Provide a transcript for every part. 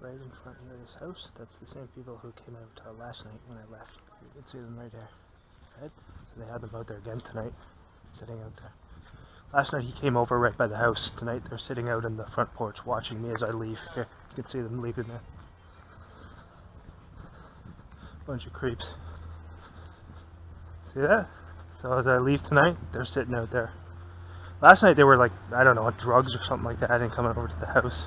right in front of this house. That's the same people who came out last night when I left. You can see them right here. Right? So they had them out there again tonight, sitting out there. Last night he came over right by the house. Tonight they're sitting out in the front porch watching me as I leave. Here, you can see them leaving there. Bunch of creeps. See that? So as I leave tonight, they're sitting out there. Last night they were like, I don't know, on drugs or something like that, and coming over to the house.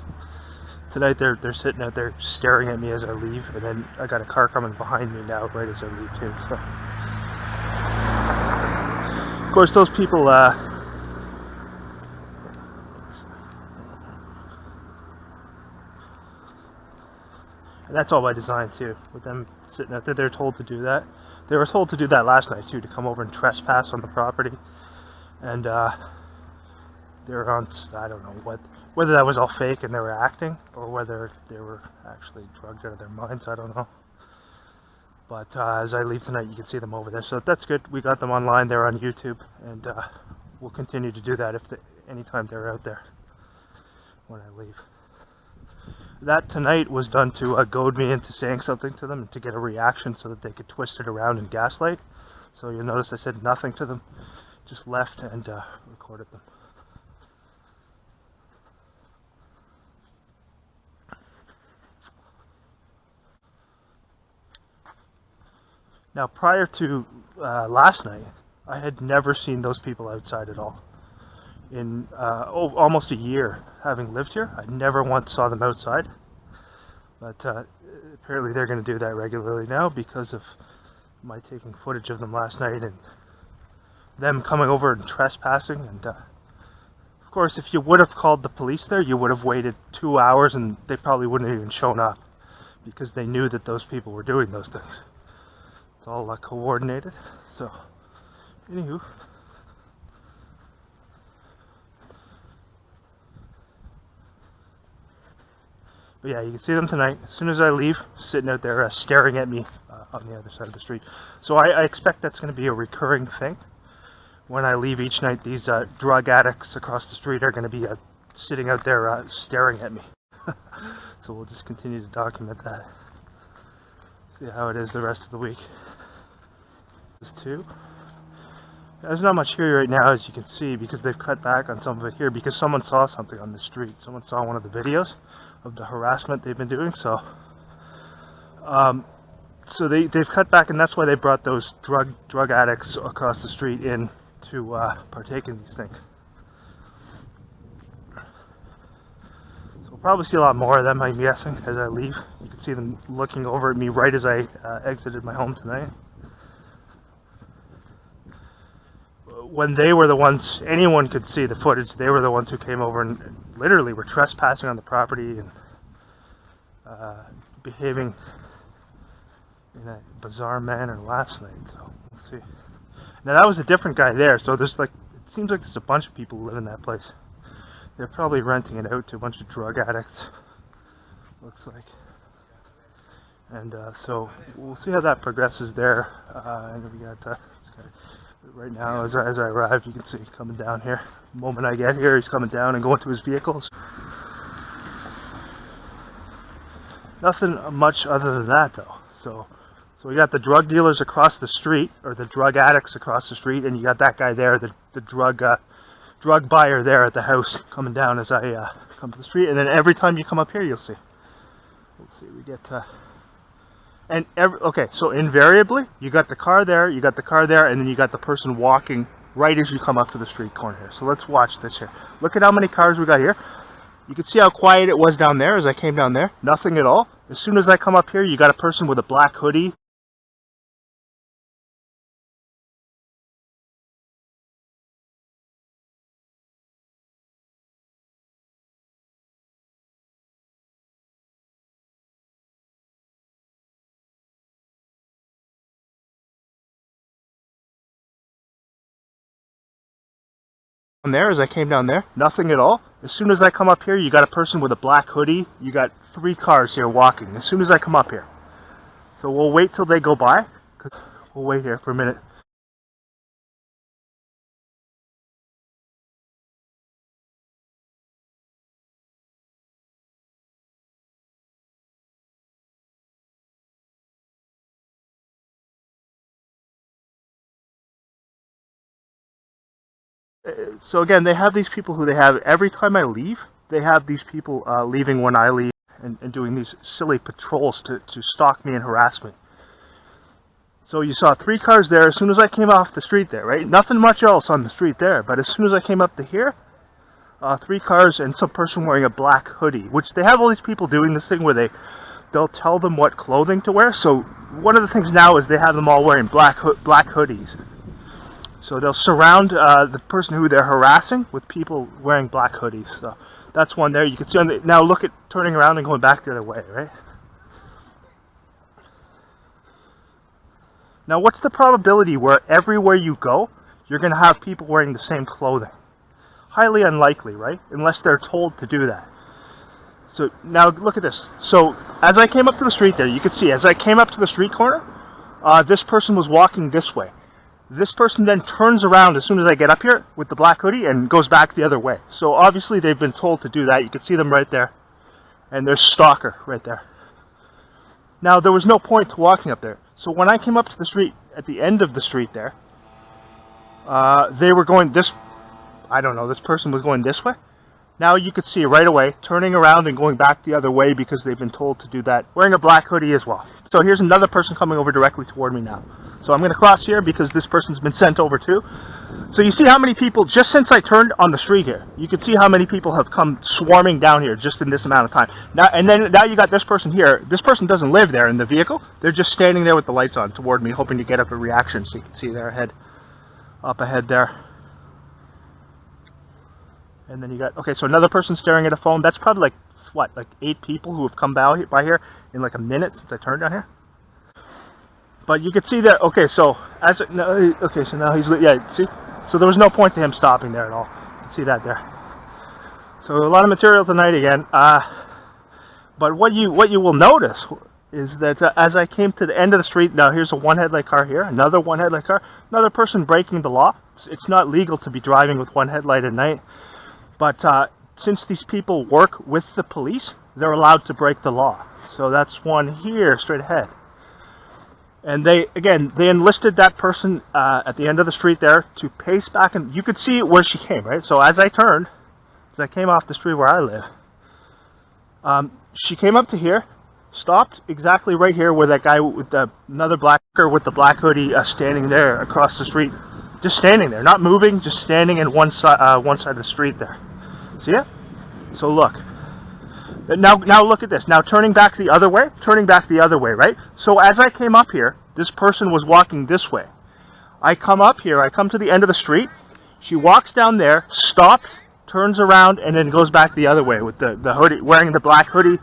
Tonight they're sitting out there staring at me as I leave, and then I got a car coming behind me now right as I leave too. So, of course, those people. And that's all by design too. With them sitting out there, they're told to do that. They were told to do that last night too, to come over and trespass on the property, and they're on, I don't know whether that was all fake and they were acting, or whether they were actually drugged out of their minds. I don't know. But as I leave tonight, you can see them over there. So that's good. We got them online. They're on YouTube, and we'll continue to do that anytime they're out there when I leave. That tonight was done to goad me into saying something to them, to get a reaction so that they could twist it around and gaslight. So you'll notice I said nothing to them, just left and recorded them. Now, prior to last night, I had never seen those people outside at all. In almost a year having lived here, I never once saw them outside. But apparently they're going to do that regularly now because of my taking footage of them last night and them coming over and trespassing. And of course, if you would have called the police there, you would have waited 2 hours and they probably wouldn't have even shown up because they knew that those people were doing those things. It's all coordinated. So, anywho. But yeah, you can see them tonight. As soon as I leave, sitting out there staring at me on the other side of the street. So I expect that's going to be a recurring thing. When I leave each night, these drug addicts across the street are going to be sitting out there staring at me. So we'll just continue to document that. See how it is the rest of the week. There's not much here right now, as you can see, because they've cut back on some of it here because someone saw something on the street. Someone saw one of the videos of the harassment they've been doing, so they've cut back, and that's why they brought those drug addicts across the street in to partake in these things. So we'll probably see a lot more of them, I'm guessing, as I leave. You can see them looking over at me right as I exited my home tonight. When they were the ones, anyone could see the footage, they were the ones who came over and literally were trespassing on the property and behaving in a bizarre manner last night. So we'll see. Now that was a different guy there, so there's it seems like there's a bunch of people who live in that place. They're probably renting it out to a bunch of drug addicts, looks like. And so we'll see how that progresses there. And we got right now, as I arrive, you can see coming down here. The moment I get here, he's coming down and going to his vehicles. Nothing much other than that, though. So we got the drug dealers across the street, or the drug addicts across the street, and you got that guy there, the drug buyer there at the house, coming down as I come to the street. And then every time you come up here, you'll see. Let's see, we get. Okay, so invariably, you got the car there, and then you got the person walking right as you come up to the street corner here. So let's watch this here. Look at how many cars we got here. You can see how quiet it was down there as I came down there. Nothing at all. As soon as I come up here, you got a person with a black hoodie. There as I came down there, nothing at all. As soon as I come up here, you got a person with a black hoodie. You got 3 cars here walking as soon as I come up here. So we'll wait till they go by. We'll wait here for a minute. So again, they have these people who they have every time I leave. They have these people leaving when I leave and doing these silly patrols to stalk me and harass me. So you saw 3 cars there as soon as I came off the street there, right? Nothing much else on the street there, but as soon as I came up to here, 3 cars and some person wearing a black hoodie, which they have all these people doing this thing where they'll tell them what clothing to wear. So one of the things now is they have them all wearing black hoodies. So they'll surround the person who they're harassing with people wearing black hoodies. So that's one there. You can see on the, now look at turning around and going back the other way, right? Now, what's the probability where everywhere you go, you're going to have people wearing the same clothing? Highly unlikely, right? Unless they're told to do that. So now look at this. So as I came up to the street there, you could see as I came up to the street corner, this person was walking this way. This person then turns around as soon as I get up here with the black hoodie and goes back the other way. So obviously they've been told to do that. You can see them right there. And there's stalker right there. Now there was no point to walking up there. So when I came up to the street, at the end of the street there, they were going this, I don't know, this person was going this way. Now you could see right away, turning around and going back the other way because they've been told to do that, wearing a black hoodie as well. So here's another person coming over directly toward me now. So I'm going to cross here because this person's been sent over too. So you see how many people, just since I turned on the street here, you can see how many people have come swarming down here just in this amount of time. Now, and then now you got this person here. This person doesn't live there in the vehicle. They're just standing there with the lights on toward me, hoping to get up a reaction. So you can see their head up ahead there. And then you got, okay, so another person staring at a phone. That's probably like, what, like 8 people who have come by here in like a minute since I turned down here. But you can see that, okay, so okay, so now he's, yeah, see? So there was no point to him stopping there at all. You can see that there. So a lot of material tonight again. But what you will notice is that as I came to the end of the street, now here's a 1 headlight car here, another 1 headlight car, another person breaking the law. It's not legal to be driving with 1 headlight at night. But since these people work with the police, they're allowed to break the law. So that's one here, straight ahead. And they enlisted that person at the end of the street there to pace back, and you could see where she came, right? So as I turned, as I came off the street where I live, she came up to here, stopped exactly right here where that guy with another blacker with the black hoodie standing there across the street, just standing there, not moving, just standing in one side of the street there. See it? So look. Now look at this. Now turning back the other way, right? So as I came up here, this person was walking this way. I come up here, I come to the end of the street. She walks down there, stops, turns around, and then goes back the other way with the hoodie, wearing the black hoodie.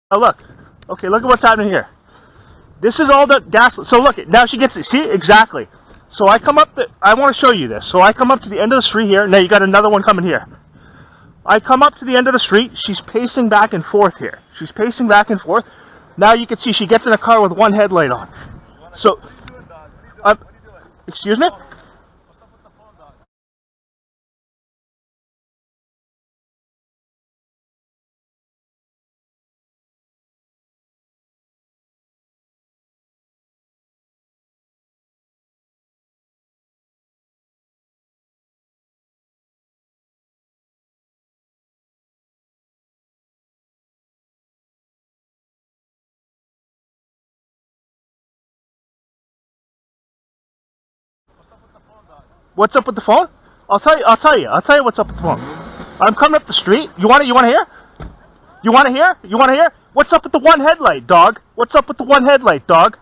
Oh, look. Okay, look at what's happening here. This is all the gas. So look, now she gets it. See, exactly. So I come up, I want to show you this. So I come up to the end of the street here. Now you got another one coming here. I come up to the end of the street. She's pacing back and forth here. She's pacing back and forth. Now you can see she gets in a car with 1 headlight on. So, excuse me? What's up with the phone? I'll tell you what's up with the phone. I'm coming up the street. You want to hear? You want to hear? What's up with the 1 headlight, dog? What's up with the 1 headlight, dog?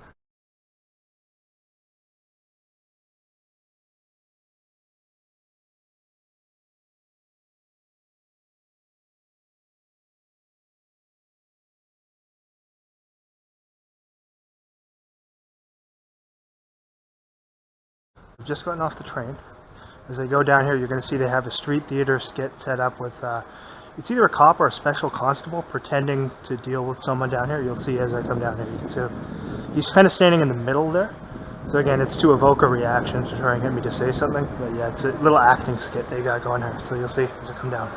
I've just gotten off the train. As I go down here, you're going to see they have a street theater skit set up with, it's either a cop or a special constable pretending to deal with someone down here. You'll see as I come down here, you can see he's kind of standing in the middle there. So again, it's to evoke a reaction to try and get me to say something. But yeah, it's a little acting skit they got going here. So you'll see as I come down.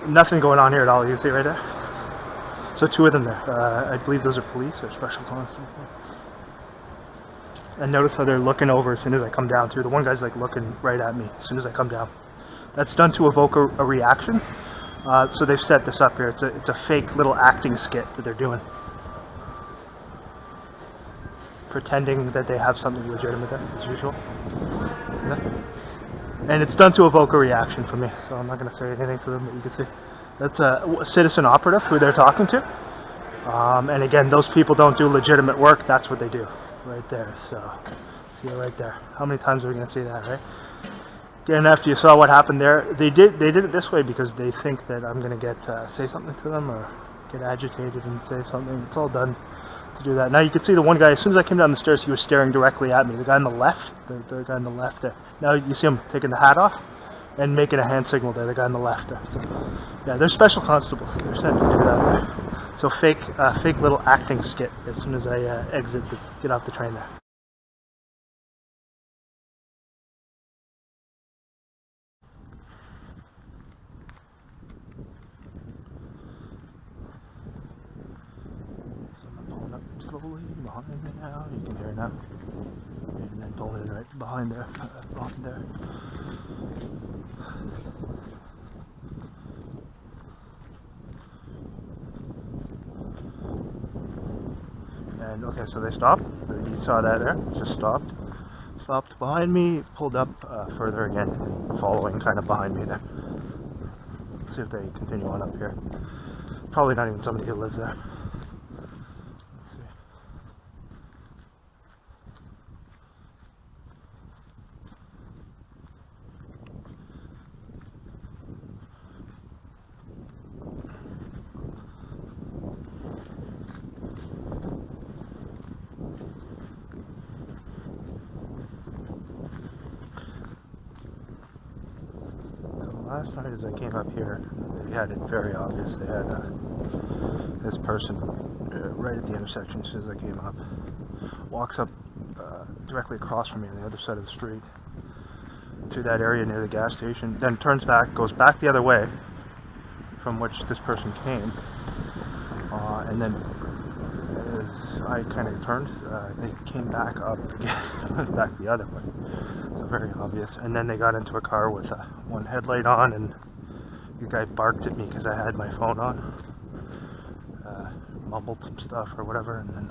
Nothing going on here at all. You can see right there. So 2 of them there. I believe those are police or special constables. And notice how they're looking over as soon as I come down too. The one guy's like looking right at me as soon as I come down. That's done to evoke a reaction. So they've set this up here. It's a fake little acting skit that they're doing, pretending that they have something legitimate there, as usual. And it's done to evoke a reaction from me. So I'm not going to say anything to them, but you can see that's a citizen operative who they're talking to. And again, those people don't do legitimate work. That's what they do. Right there, so see it right there. How many times are we going to see that, right? Again, after you saw what happened there, they did it this way because they think that I'm going to get say something to them or get agitated and say something. It's all done to do that. Now you can see the one guy, as soon as I came down the stairs, he was staring directly at me. The guy on the left, the guy on the left there. Now you see him taking the hat off and making a hand signal there, the guy on the left there. So, yeah, they're special constables. They're sent to do that there. So fake little acting skit as soon as I get off the train there. So I'm pulling up slowly behind me now. You can hear it now. And then pulling it right behind there. Behind there. And okay, so they stopped. You saw that there. Just stopped. Stopped behind me. Pulled up further again, following kind of behind me there. Let's see if they continue on up here. Probably not even somebody who lives there. Let's see. Last night as I came up here, they had it very obvious. They had this person right at the intersection as soon as I came up. Walks up directly across from me on the other side of the street to that area near the gas station, then turns back, goes back the other way from which this person came, and then as I kind of turned, they came back up again, back the other way. So very obvious. And then they got into a car with one headlight on, and the guy barked at me because I had my phone on, mumbled some stuff or whatever, and then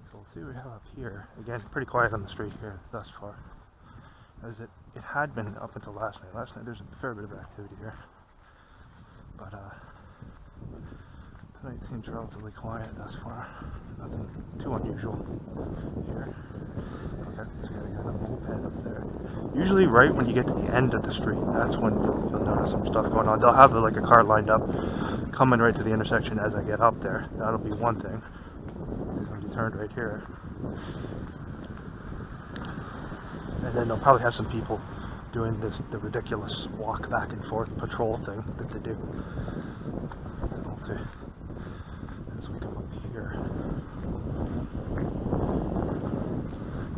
so we'll see what we have up here. Again, pretty quiet on the street here thus far, as it had been up until last night. Last night there's a fair bit of activity here, but tonight seems relatively quiet thus far. Nothing too unusual here. Okay, so we got a moped up there. Usually right when you get to the end of the street, that's when you'll notice some stuff going on. They'll have like a car lined up, coming right to the intersection as I get up there. That'll be one thing. Somebody turned right here. And then they'll probably have some people doing the ridiculous walk back and forth patrol thing that they do. So we'll see. As we come up here.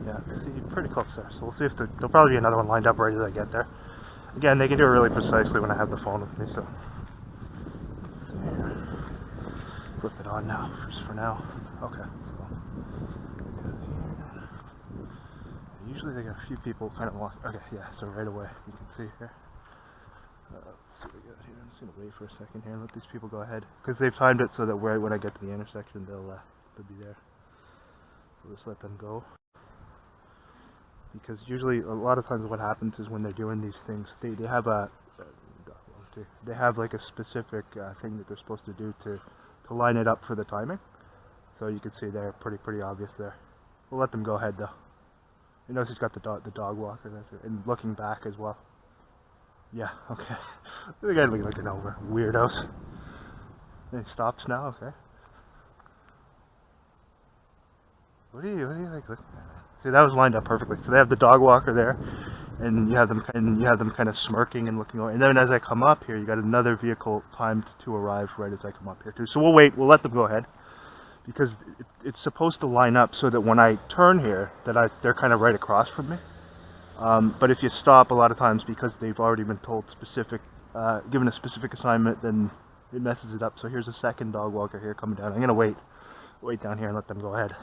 Yeah, see, pretty close there. So we'll see if there'll probably be another one lined up right as I get there. Again, they can do it really precisely when I have the phone with me, so let's see here. Flip it on now, just for now. Okay, so usually they got a few people kind of walk. Okay, yeah, so right away you can see here. Let's see what we got here. I'm just gonna wait for a second here and let these people go ahead, because they've timed it so that right when I get to the intersection, they'll be there. So just let them go. Because usually, a lot of times, what happens is when they're doing these things, they have they have like a specific thing that they're supposed to do to line it up for the timing. So you can see they're pretty obvious there. We'll let them go ahead though. You notice he's got the dog walker there, and looking back as well. Yeah, okay. The guy looking over. Weirdos. And he stops now, okay. What are you like looking at? See, that was lined up perfectly. So they have the dog walker there. and you have them kind of smirking and looking over. And then as I come up here, you got another vehicle timed to arrive right as I come up here too. So we'll wait. We'll let them go ahead, because it's supposed to line up so that when I turn here, that they're kind of right across from me. But if you stop, a lot of times, because they've already been told given a specific assignment, then it messes it up. So here's a second dog walker here coming down. I'm gonna wait down here and let them go ahead.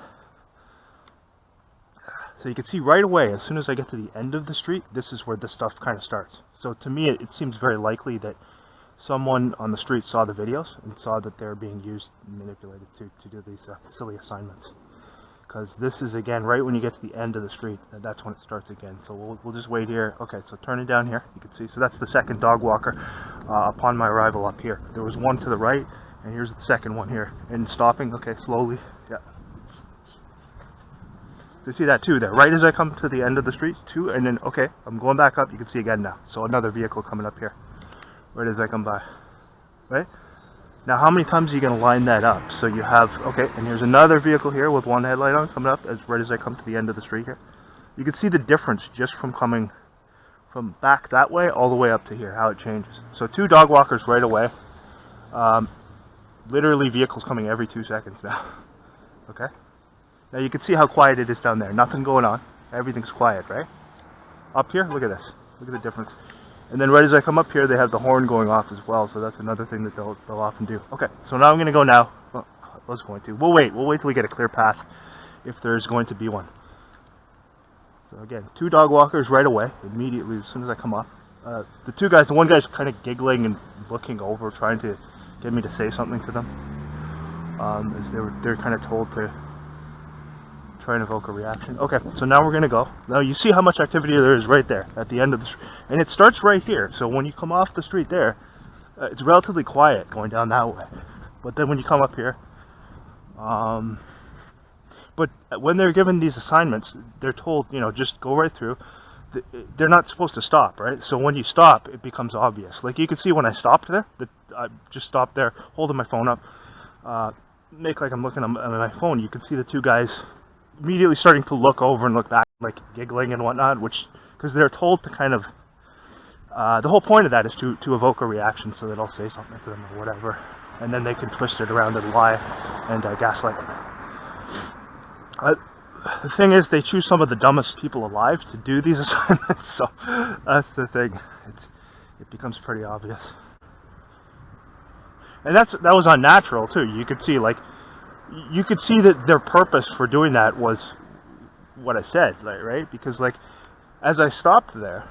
So you can see right away, as soon as I get to the end of the street, this is where the stuff kind of starts. So to me, it seems very likely that someone on the street saw the videos and saw that they're being used and manipulated to do these silly assignments. Because this is, again, right when you get to the end of the street, and that's when it starts again. So we'll just wait here. Okay, so turning down here, you can see. So that's the second dog walker upon my arrival up here. There was one to the right, and here's the second one here. And stopping, okay, slowly, yeah. You see that too there, right as I come to the end of the street, too, and then, okay, I'm going back up, you can see again now. So another vehicle coming up here, right as I come by, right? Now, how many times are you going to line that up? So you have, okay, and here's another vehicle here with one headlight on coming up right as I come to the end of the street here. You can see the difference just from coming from back that way all the way up to here, how it changes. So 2 dog walkers right away. Literally vehicles coming every 2 seconds now. Okay? Now you can see how quiet it is down there. Nothing going on. Everything's quiet, right? Up here, look at this. Look at the difference. And then right as I come up here, they have the horn going off as well, so that's another thing that they'll often do. Okay, so now I'm going to go now. Well, I was going to. We'll wait till we get a clear path, if there's going to be one. So again, 2 dog walkers right away, immediately, as soon as I come up. The 2 guys, the one guy's kind of giggling and looking over, trying to get me to say something to them. As they're kind of told to try and evoke a reaction. Okay, so now we're gonna go. Now you see how much activity there is right there at the end of the street, and it starts right here. So when you come off the street there, it's relatively quiet going down that way. But then when you come up here, but when they're given these assignments, they're told, you know, just go right through. They're not supposed to stop, right? So when you stop, it becomes obvious. Like you can see when I stopped there, that I just stopped there, holding my phone up, make like I'm looking at my phone. You can see the 2 guys immediately starting to look over and look back, like giggling and whatnot, which, because they're told to kind of, the whole point of that is to evoke a reaction, so that I'll say something to them or whatever, and then they can twist it around and lie and gaslight. The thing is, they choose some of the dumbest people alive to do these assignments, so that's the thing. It becomes pretty obvious. And that was unnatural too. You could see, like, you could see that their purpose for doing that was what I said, like, right? Because, like, as I stopped there,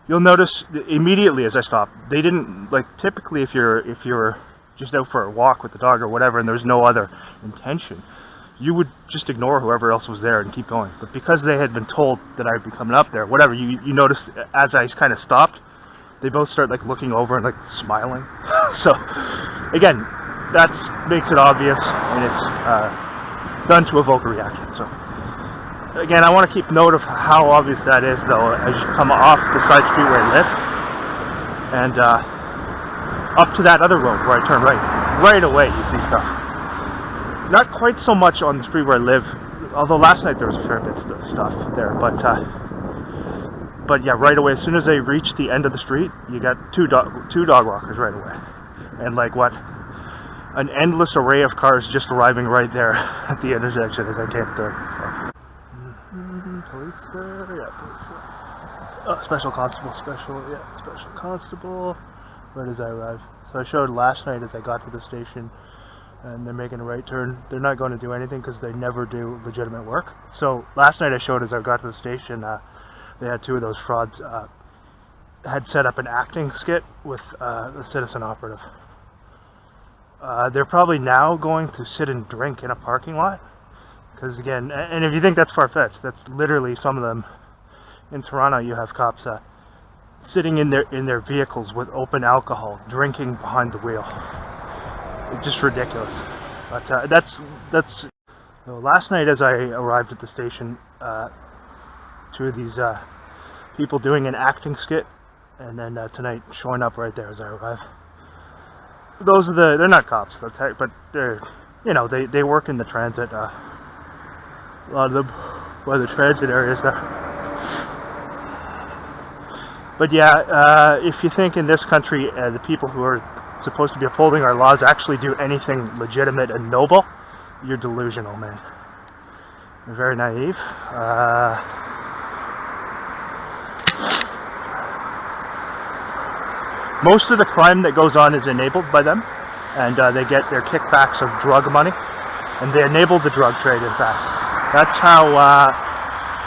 you'll notice immediately as I stopped, they didn't, like, typically if you're just out for a walk with the dog or whatever and there's no other intention, you would just ignore whoever else was there and keep going. But because they had been told that I'd be coming up there, whatever, you notice as I kind of stopped, they both start, like, looking over and, like, smiling. So, again, that makes it obvious, and it's done to evoke a reaction. So, again, I want to keep note of how obvious that is, though, as you come off the side street where I live, and up to that other road where I turn right. Right away, you see stuff. Not quite so much on the street where I live, although last night there was a fair bit of stuff there, but yeah, right away, as soon as I reach the end of the street, you got two dog walkers right away. And like what? An endless array of cars just arriving right there at the intersection as I came through. So. Police there, yeah, police there. Oh, special constable, special constable. Where does I arrive? So I showed last night as I got to the station, and they're making a right turn. They're not going to do anything because they never do legitimate work. So last night I showed as I got to the station, they had 2 of those frauds had set up an acting skit with a citizen operative. They're probably now going to sit and drink in a parking lot, because again, and if you think that's far-fetched, that's literally some of them. In Toronto, you have cops sitting in their vehicles with open alcohol, drinking behind the wheel. It's just ridiculous. But that's so last night as I arrived at the station, 2 of these people doing an acting skit, and then tonight showing up right there as I arrive. Those are they're not cops, but they're, you know, they work in the transit, a lot of them, by the transit areas there. But yeah, if you think in this country the people who are supposed to be upholding our laws actually do anything legitimate and noble, you're delusional, man. You're very naive. Most of the crime that goes on is enabled by them, and they get their kickbacks of drug money, and they enable the drug trade, in fact. That's how,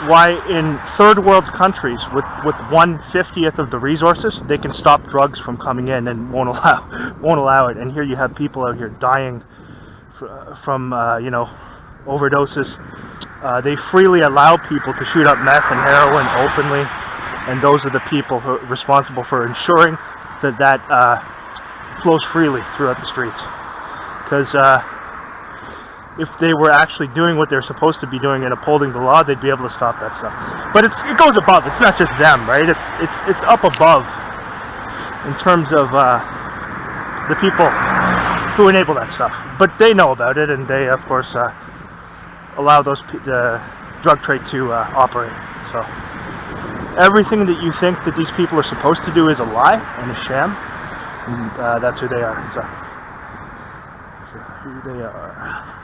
why in third world countries with 1/50th of the resources, they can stop drugs from coming in and won't allow it. And here you have people out here dying from you know, overdoses. They freely allow people to shoot up meth and heroin openly, and those are the people who are responsible for ensuring that flows freely throughout the streets. Because if they were actually doing what they're supposed to be doing and upholding the law, they'd be able to stop that stuff. But it goes above. It's not just them, right? It's up above in terms of the people who enable that stuff. But they know about it, and they, of course, allow the drug trade to operate. So everything that you think that these people are supposed to do is a lie and a sham, and that's who they are. So who they are.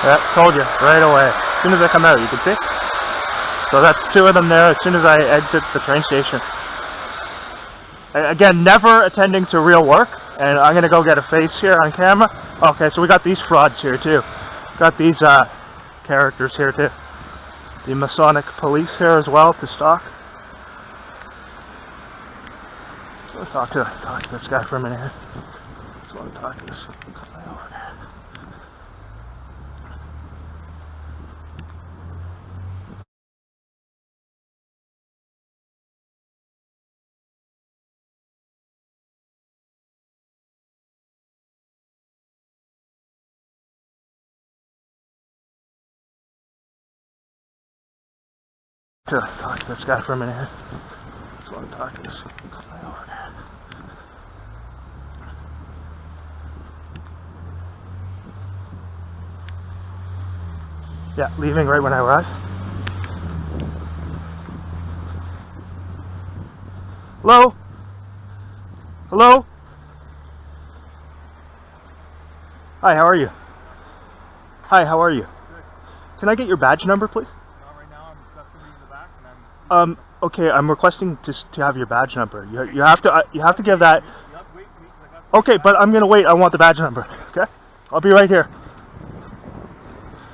Yeah, told you right away. As soon as I come out, you can see. So that's two of them there as soon as I exit the train station. Again, never attending to real work. And I'm going to go get a face here on camera. Okay, so we got these frauds here too. Got these characters here too. The Masonic police here as well to stalk. Let's talk to this guy for a minute here. Just want to talk to this guy over there. Talk to this guy for a minute here. Just want to talk to this guy over there. Yeah, leaving right when I arrive. Hello? Hello? Hi, how are you? Hi, how are you? Good. Can I get your badge number, please? Not right now. I've got somebody in the back, and Okay, I'm requesting just to have your badge number. You have to give that. You have to wait for me because I got. Okay, but I'm gonna wait. I want the badge number. Okay, I'll be right here.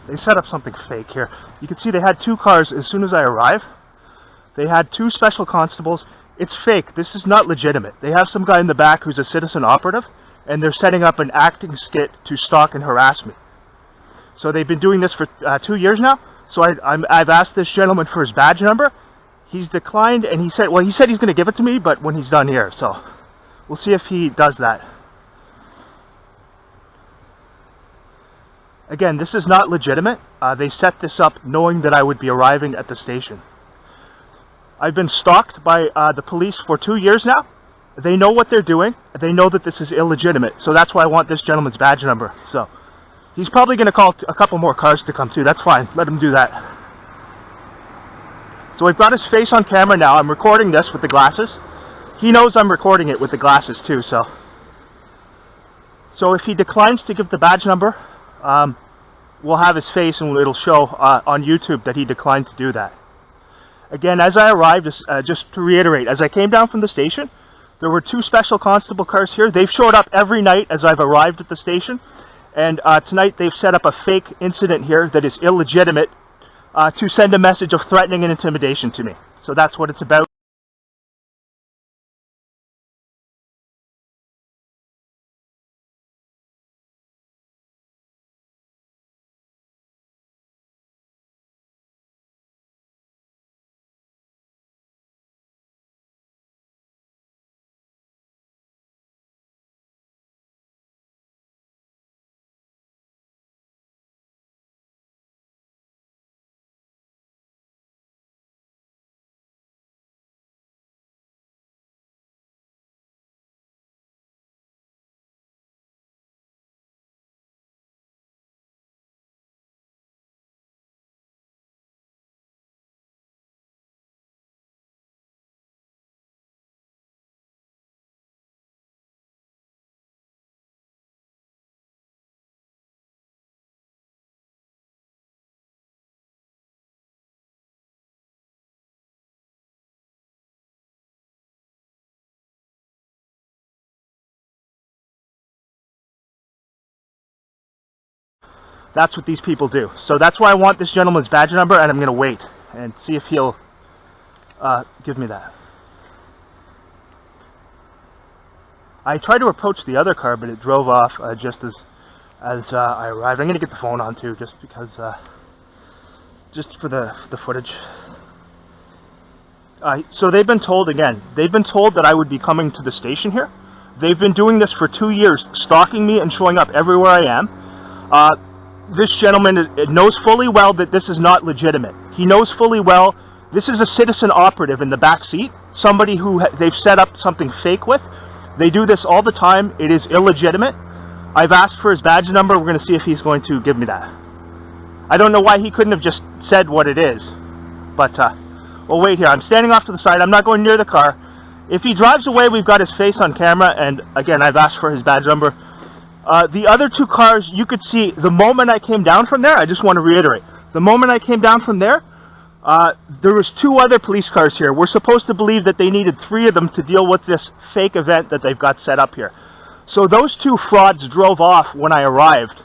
They set up something fake here. You can see they had two cars as soon as I arrive. They had two special constables. It's fake. This is not legitimate. They have some guy in the back who's a citizen operative, and they're setting up an acting skit to stalk and harass me. So they've been doing this for 2 years now. So I've asked this gentleman for his badge number. He's declined, and he said he's going to give it to me, but when he's done here. So we'll see if he does that. Again, this is not legitimate. They set this up knowing that I would be arriving at the station. I've been stalked by the police for 2 years now. They know what they're doing. They know that this is illegitimate. So that's why I want this gentleman's badge number. So he's probably going to call a couple more cars to come too. That's fine. Let him do that. So I've got his face on camera now. I'm recording this with the glasses. He knows I'm recording it with the glasses too. So if he declines to give the badge number, we'll have his face and it'll show on YouTube that he declined to do that. Again, as I arrived, just to reiterate, as I came down from the station, there were two special constable cars here. They've showed up every night as I've arrived at the station. And tonight they've set up a fake incident here that is illegitimate to send a message of threatening and intimidation to me. So that's what it's about. That's what these people do. So that's why I want this gentleman's badge number, and I'm going to wait and see if he'll give me that. I tried to approach the other car, but it drove off just as I arrived. I'm going to get the phone on too, just because, just for the footage. So they've been told, again, they've been told that I would be coming to the station here. They've been doing this for 2 years, stalking me and showing up everywhere I am. This gentleman knows fully well that this is not legitimate. He knows fully well this is a citizen operative in the back seat, somebody who they've set up something fake with. They do this all the time. It is illegitimate. I've asked for his badge number. We're going to see if he's going to give me that. I don't know why he couldn't have just said what it is, but we'll wait here. I'm standing off to the side. I'm not going near the car. If he drives away, we've got his face on camera, and again, I've asked for his badge number. The other two cars, you could see the moment I came down from there, I just want to reiterate, the moment I came down from there, there was 2 other police cars here. We're supposed to believe that they needed 3 of them to deal with this fake event that they've got set up here. So those 2 frauds drove off when I arrived,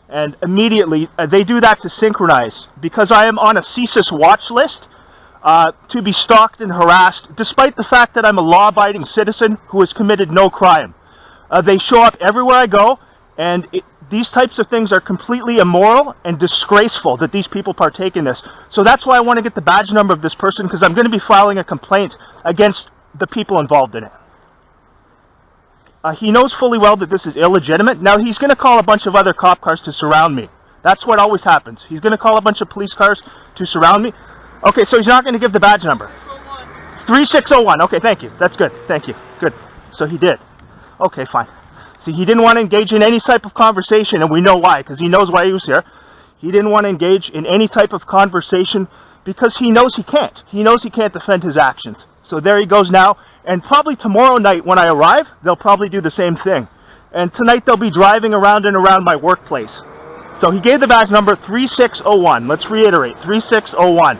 and immediately they do that to synchronize, because I am on a CSIS watch list to be stalked and harassed, despite the fact that I'm a law-abiding citizen who has committed no crime. They show up everywhere I go, and these types of things are completely immoral and disgraceful that these people partake in this. So that's why I want to get the badge number of this person, because I'm going to be filing a complaint against the people involved in it. He knows fully well that this is illegitimate. Now he's going to call a bunch of other cop cars to surround me. That's what always happens. He's going to call a bunch of police cars to surround me. Okay, so he's not going to give the badge number. 3601. Okay, thank you. That's good. Thank you. Good. So he did. Okay, fine. See, he didn't want to engage in any type of conversation, and we know why, because he knows why he was here. He didn't want to engage in any type of conversation because he knows he can't. He knows he can't defend his actions. So there he goes now, and probably tomorrow night when I arrive, they'll probably do the same thing. And tonight they'll be driving around and around my workplace. So he gave the badge number 3601. Let's reiterate, 3601.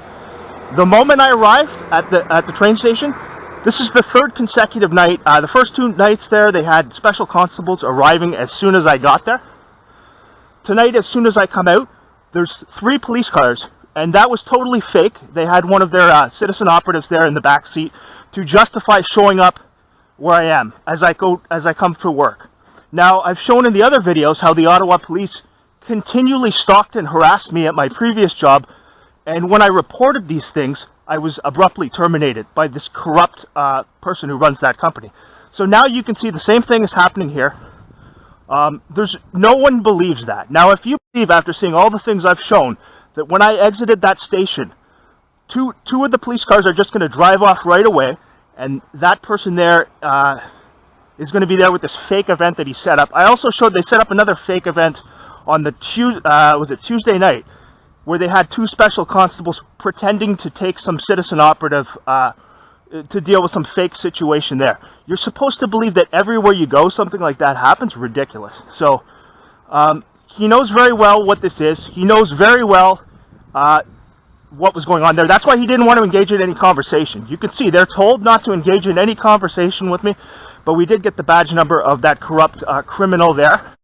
The moment I arrived at the train station, this is the 3rd consecutive night. The first 2 nights there, they had special constables arriving as soon as I got there. Tonight, as soon as I come out, there's 3 police cars, and that was totally fake. They had one of their citizen operatives there in the back seat to justify showing up where I am as I come to work. Now, I've shown in the other videos how the Ottawa Police continually stalked and harassed me at my previous job, and when I reported these things, I was abruptly terminated by this corrupt person who runs that company. So now you can see the same thing is happening here. No one believes that. Now, if you believe, after seeing all the things I've shown, that when I exited that station, two of the police cars are just going to drive off right away, and that person there is going to be there with this fake event that he set up. I also showed they set up another fake event on the Tuesday night, where they had 2 special constables pretending to take some citizen operative to deal with some fake situation there. You're supposed to believe that everywhere you go, something like that happens. Ridiculous. So he knows very well what this is. He knows very well what was going on there. That's why he didn't want to engage in any conversation. You can see they're told not to engage in any conversation with me, but we did get the badge number of that corrupt criminal there.